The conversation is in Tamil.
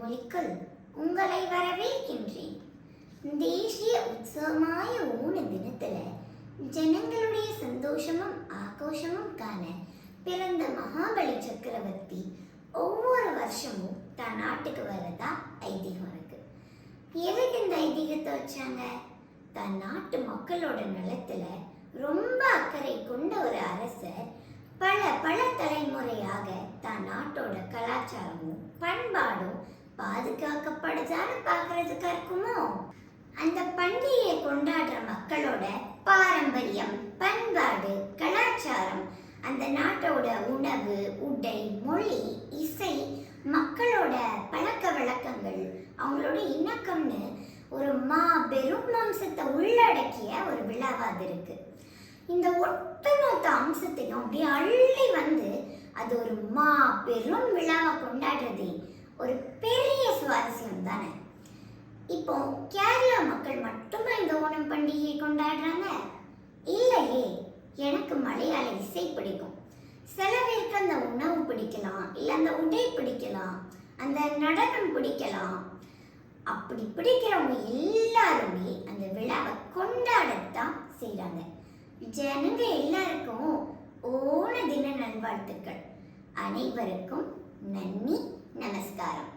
மொழிக்குள் உங்களை வரவேற்கின்றேன். தேசிய உற்சவமாய ஓண தினத்துல ஜனங்களுடைய சந்தோஷமும் ஆகோஷமும் காண பிறந்த மகாபலி சக்கரவர்த்தி ஒவ்வொரு வருஷமும் தான் நாட்டுக்கு வரதா ஐதீகம் இருக்கு. எதுக்கு இந்த ஐதீகத்தை வச்சாங்க? தன் நாட்டு மக்களோட நலத்துல ரொம்ப அக்கறை கொண்ட ஒரு அரசர் பல பல தலைமுறையாக தான் நாட்டோட கலாச்சாரமும் பண்பாடும் பாதுகாக்கப்படுதான்னு பார்க்கறதுக்கா இருக்குமோ? அந்த பண்டிகையை கொண்டாடுற மக்களோட பாரம்பரியம், பண்பாடு, கலாச்சாரம், அந்த நாட்டோட உணவு, உடை, மொழி, இசை, மக்களோட பழக்க வழக்கங்கள், அவங்களோட இணக்கம்னு ஒரு மாபெரும் அம்சத்தை உள்ளடக்கிய ஒரு விழாவா அது இருக்கு. இந்த ஒட்டுமொத்த அம்சத்தையும் அப்படியே அள்ளி வந்து அது ஒரு மாபெரும் விழாவை கொண்டாடுறதே ஒரு பெரிய சுவாரஸ்யம் தானே. இப்போ கேரளா மக்கள் மட்டுமா இந்த ஓணம் பண்டிகையை கொண்டாடுறாங்க? இல்லையே. எனக்கு மலையாள இசை பிடிக்கும், சில பேருக்கு அந்த உணவு பிடிக்கலாம், இல்லை அந்த உடை பிடிக்கலாம், அந்த நடனம் பிடிக்கலாம். அப்படி பிடிக்கிறவங்க எல்லாருமே அந்த விழாவை கொண்டாடத்தான் செய்கிறாங்க. ஜனங்க எல்லாருக்கும் ஓண தின நல்வாழ்த்துக்கள். அனைவருக்கும் நன்றி, நமஸ்காரம்.